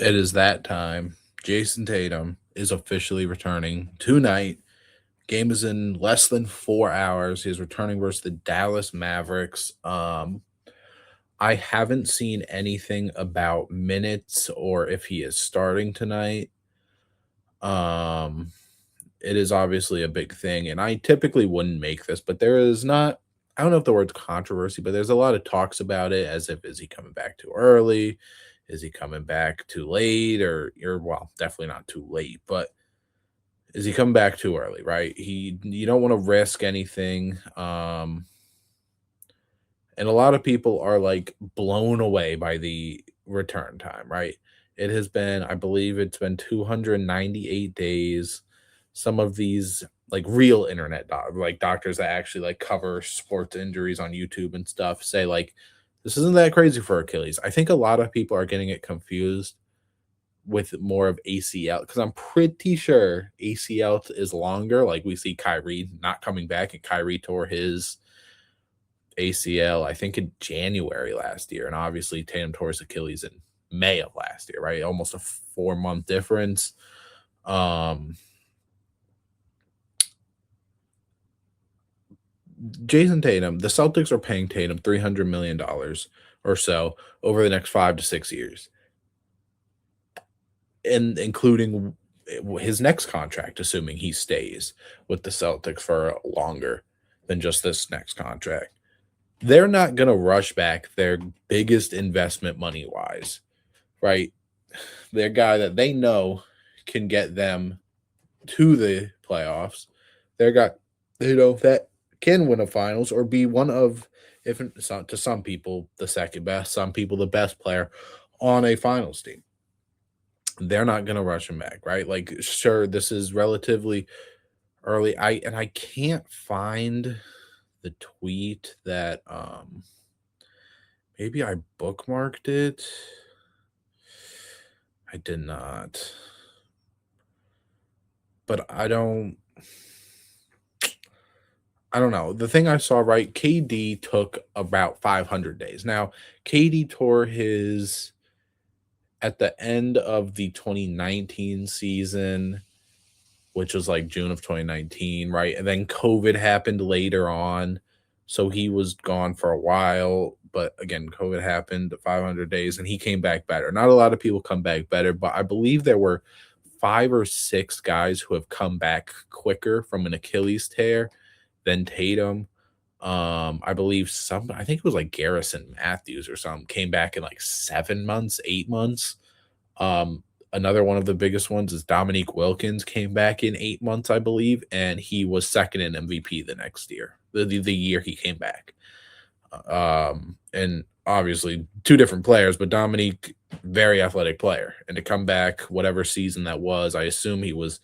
It is that time. Jayson Tatum is officially returning tonight. Game is in less than 4 hours. He's returning versus the Dallas Mavericks. I haven't seen anything about minutes or if he is starting tonight. Um, it is obviously a big thing, and I typically wouldn't make this, but there is not. I don't know if the word's controversy, but there's a lot of talks about it as if is he coming back too early? Is he coming back too late? Or well, definitely not too late, but is he coming back too early, right? He you don't want to risk anything. And a lot of people are like blown away by the return time, right? It has been, I believe it's been 298 days. Some of these like real internet like doctors that actually like cover sports injuries on YouTube and stuff say like this isn't that crazy for Achilles. I think a lot of people are getting it confused with more of ACL because I'm pretty sure ACL is longer. Like we see Kyrie not coming back, and Kyrie tore his ACL, I think, in January last year. And obviously, Tatum tore his Achilles in May of last year, right? Almost a 4 month difference. Jason Tatum, the Celtics are paying Tatum $300 million or so over the next 5 to 6 years, and including his next contract, assuming he stays with the Celtics for longer than just this next contract. They're not going to rush back their biggest investment money wise, right? Their guy that they know can get them to the playoffs. Their guy, that can win a finals or be one of, if to some people, the second best, some people, the best player on a finals team. They're not going to rush him back, right? Like, sure, this is relatively early. I can't find the tweet that maybe I bookmarked it. I did not. But I don't know. The thing I saw, right, KD took about 500 days. Now, KD tore his at the end of the 2019 season, which was like June of 2019, right? And then COVID happened later on. So he was gone for a while. But again, COVID happened 500 days and he came back better. Not a lot of people come back better, but I believe there were 5 or 6 guys who have come back quicker from an Achilles tear than Tatum. I believe I think it was like Garrison Matthews or something came back in like 7 months, 8 months. Another one of the biggest ones is Dominique Wilkins came back in 8 months, I believe, and he was second in MVP the next year, the year he came back. And obviously 2 different players, but Dominique, very athletic player, and to come back whatever season that was, I assume he was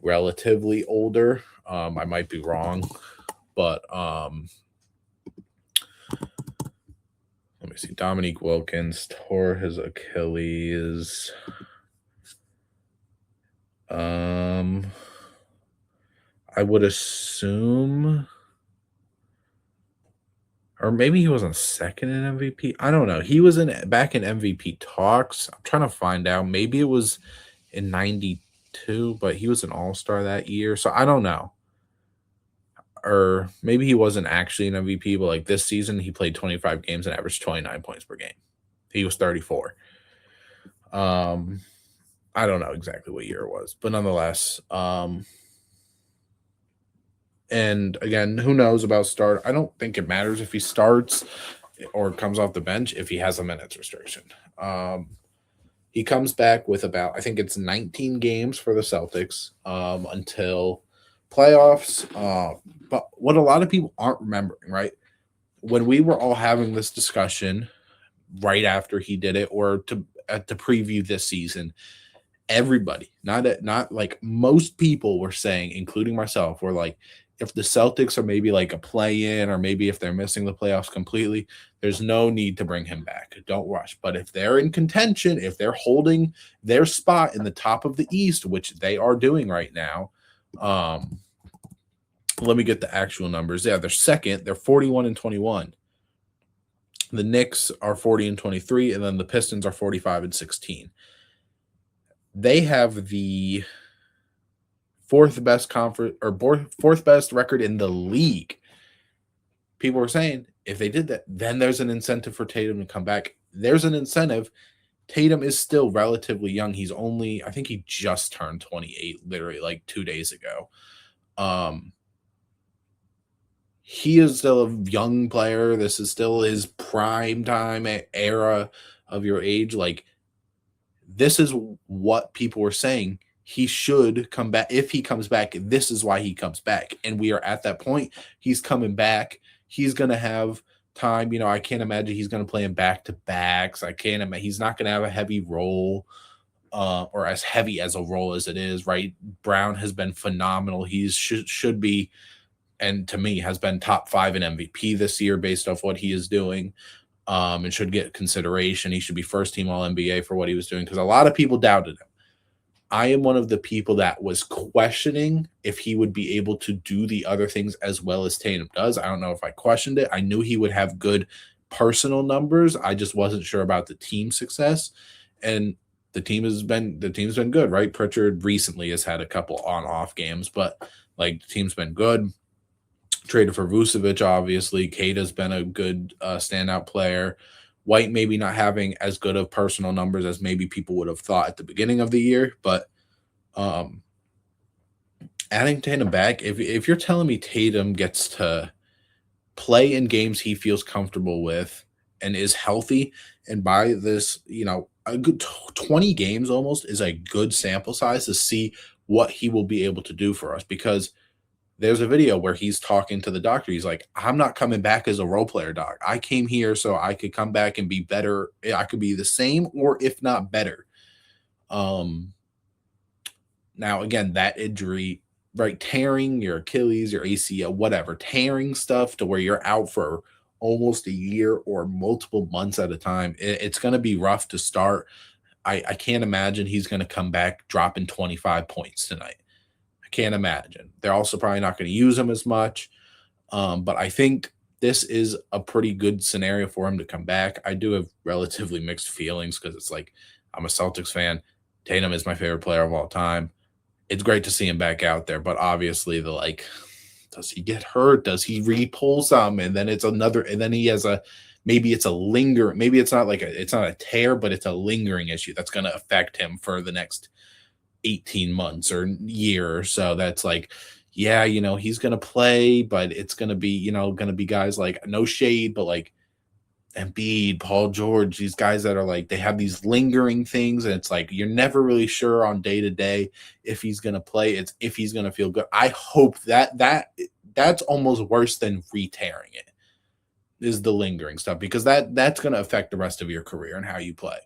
relatively older. I might be wrong, but let me see. Dominique Wilkins tore his Achilles. I would assume, or maybe he wasn't second in MVP. I don't know. He was back in MVP talks. I'm trying to find out. Maybe it was in '92, but he was an All-Star that year, so I don't know. Or maybe he wasn't actually an MVP, but like this season, he played 25 games and averaged 29 points per game. He was 34. I don't know exactly what year it was, but nonetheless, and again, who knows about start? I don't think it matters if he starts or comes off the bench if he has a minutes restriction. He comes back with about, I think it's 19 games for the Celtics until playoffs. But what a lot of people aren't remembering, right? When we were all having this discussion right after he did it, or to preview this season, everybody, not like most people were saying, including myself, were like, if the Celtics are maybe like a play in, or maybe if they're missing the playoffs completely, there's no need to bring him back. Don't rush. But if they're in contention, if they're holding their spot in the top of the East, which they are doing right now, let me get the actual numbers. Yeah, they're second. They're 41-21. The Knicks are 40-23, and then the Pistons are 45-16. they have the fourth best conference or fourth best record in the league. People were saying if they did that, then there's an incentive for Tatum to come back. There's an incentive. Tatum is still relatively young. He's only, I think he just turned 28, literally like 2 days ago. Um, he is still a young player. This is still his prime time era of your age. Like, this is what people were saying. He should come back. If he comes back, this is why he comes back. And we are at that point. He's coming back. He's going to have time. I can't imagine he's going to play in back to backs. I can't imagine he's not going to have a heavy role, or as heavy as a role as it is, right? Brown has been phenomenal. He should be, and to me, has been top 5 in MVP this year based off what he is doing. And should get consideration. He should be first team All NBA for what he was doing because a lot of people doubted him. I am one of the people that was questioning if he would be able to do the other things as well as Tatum does. I don't know if I questioned it. I knew he would have good personal numbers. I just wasn't sure about the team success. And the team's been good, right? Pritchard recently has had a couple on-off games, but like the team's been good. Traded for Vucevic, obviously. Kate has been a good standout player. White maybe not having as good of personal numbers as maybe people would have thought at the beginning of the year, but adding Tatum back, if you're telling me Tatum gets to play in games he feels comfortable with and is healthy, and by this, a good 20 games almost is a good sample size to see what he will be able to do for us, because there's a video where he's talking to the doctor. He's like, I'm not coming back as a role player, doc. I came here so I could come back and be better. I could be the same or if not better. Now, again, that injury, right? Tearing your Achilles, your ACL, whatever, tearing stuff to where you're out for almost a year or multiple months at a time. It's going to be rough to start. I can't imagine he's going to come back dropping 25 points tonight. Can't imagine. They're also probably not going to use him as much. But I think this is a pretty good scenario for him to come back. I do have relatively mixed feelings because it's like I'm a Celtics fan. Tatum is my favorite player of all time. It's great to see him back out there, but obviously does he get hurt? Does he re-pull some? And then it's another, and then he has maybe it's not it's not a tear, but it's a lingering issue that's going to affect him for the next 18 months or year or so. That's like, yeah, he's going to play, but it's going to be, guys like, no shade, but like Embiid, Paul George, these guys that are like, they have these lingering things. And it's like, you're never really sure on day to day if he's going to play. It's if he's going to feel good. I hope that's almost worse than re-tearing it, is the lingering stuff, because that's going to affect the rest of your career and how you play,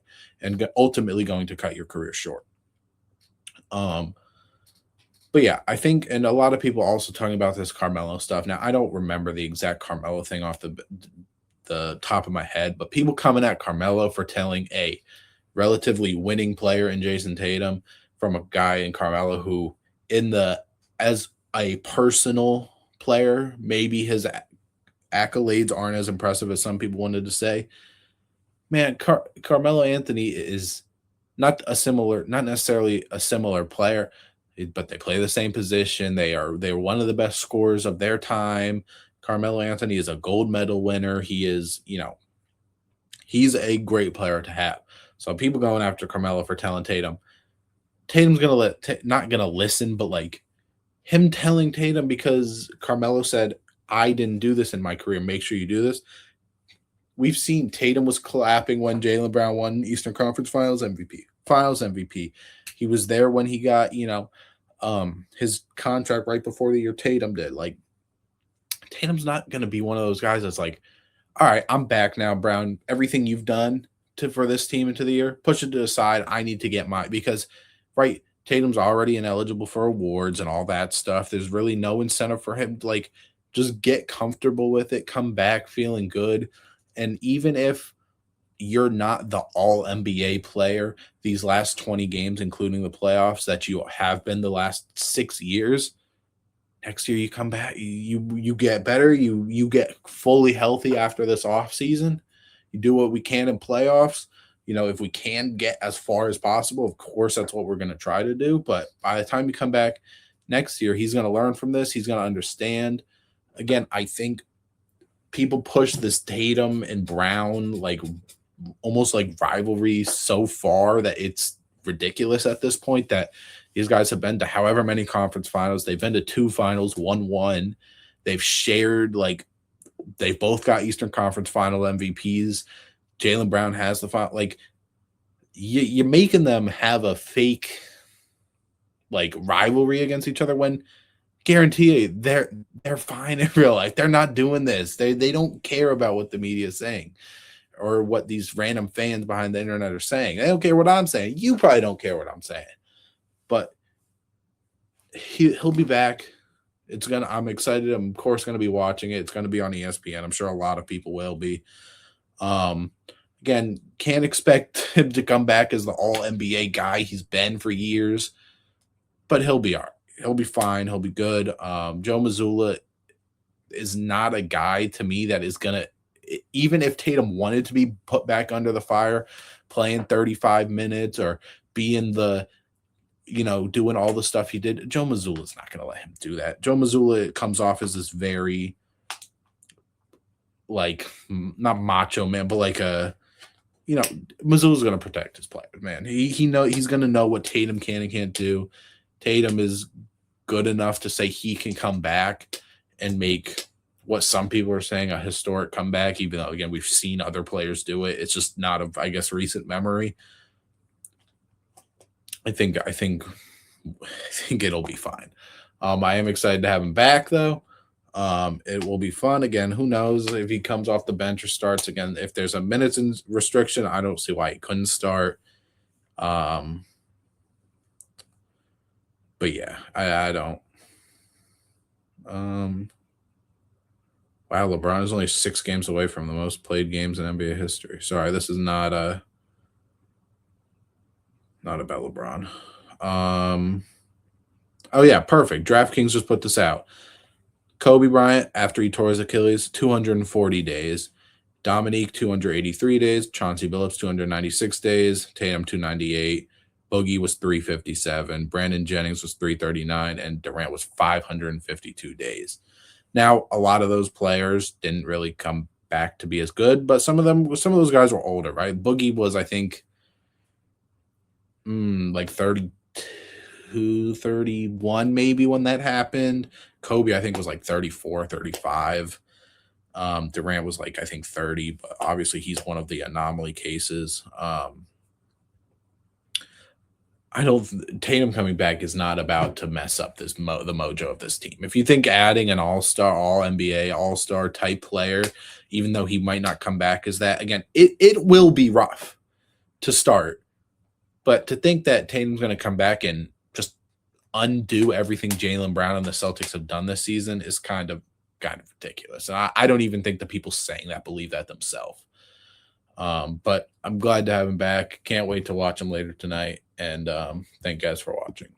and ultimately going to cut your career short. But yeah, I think, and a lot of people also talking about this Carmelo stuff. Now, I don't remember the exact Carmelo thing off the top of my head, but people coming at Carmelo for telling a relatively winning player in Jayson Tatum from a guy in Carmelo who, as a personal player, maybe his accolades aren't as impressive as some people wanted to say. Man, Carmelo Anthony is not necessarily a similar player, but they play the same position. They're one of the best scorers of their time. Carmelo Anthony is a gold medal winner. He is, he's a great player to have. So people going after Carmelo for telling Tatum's not gonna listen, but like him telling Tatum, because Carmelo said, I didn't do this in my career, make sure you do this. We've seen Tatum was clapping when Jaylen Brown won Eastern Conference Finals MVP. He was there when he got, his contract right before the year Tatum did. Like, Tatum's not going to be one of those guys that's like, all right, I'm back now, Brown. Everything you've done for this team into the year, push it to the side. I need to get because, right, Tatum's already ineligible for awards and all that stuff. There's really no incentive for him to, like, just get comfortable with it, come back feeling good. And even if you're not the all NBA player these last 20 games, including the playoffs, that you have been the last 6 years, next year you come back, you get better, you get fully healthy after this off season. You do what we can in playoffs. If we can get as far as possible, of course, that's what we're going to try to do. But by the time you come back next year, he's going to learn from this. He's going to understand. Again, I think people push this Tatum and Brown like almost like rivalry so far that it's ridiculous at this point that these guys have been to however many conference finals. They've been to two finals, one. They've shared like they've both got Eastern Conference Final MVPs. Jaylen Brown has the final. Like you're making them have a fake like rivalry against each other when guarantee you they're fine in real life. They're not doing this. They don't care about what the media is saying or what these random fans behind the internet are saying. They don't care what I'm saying. You probably don't care what I'm saying. But he'll be back. I'm excited. I'm of course going to be watching it. It's going to be on ESPN. I'm sure a lot of people will be. Again, can't expect him to come back as the all NBA guy he's been for years, but he'll be all right. He'll be fine. He'll be good. Joe Mazzulla is not a guy to me that is going to, even if Tatum wanted to be put back under the fire, playing 35 minutes or being the, doing all the stuff he did, Joe Mazzulla is not going to let him do that. Joe Mazzulla comes off as this very, like, not macho man, but like Mazzulla's going to protect his players, man. He's going to know what Tatum can and can't do. Tatum is good enough to say he can come back and make what some people are saying a historic comeback, even though, again, we've seen other players do it. It's just not of, I guess, recent memory. I think it'll be fine. I am excited to have him back, though. It will be fun. Again, who knows if he comes off the bench or starts again. If there's a minutes restriction, I don't see why he couldn't start. But yeah, I don't. Wow, LeBron is only 6 games away from the most played games in NBA history. Sorry, this is not about LeBron. Oh yeah, perfect. DraftKings just put this out. Kobe Bryant, after he tore his Achilles, 240 days. Dominique, 283 days. Chauncey Billups, 296 days. Tatum, 298. Boogie was 357. Brandon Jennings was 339. And Durant was 552 days. Now, a lot of those players didn't really come back to be as good, but some of those guys were older, right? Boogie was, I think, like 32, 31 maybe when that happened. Kobe, I think, was like 34, 35. Durant was like, I think, 30, but obviously he's one of the anomaly cases. Tatum coming back is not about to mess up the mojo of this team. If you think adding an all-star, all-NBA, all-star type player, even though he might not come back as that, again, it will be rough to start. But to think that Tatum's going to come back and just undo everything Jaylen Brown and the Celtics have done this season is kind of ridiculous. And I don't even think the people saying that believe that themselves. But I'm glad to have him back. Can't wait to watch him later tonight. And thank you guys for watching.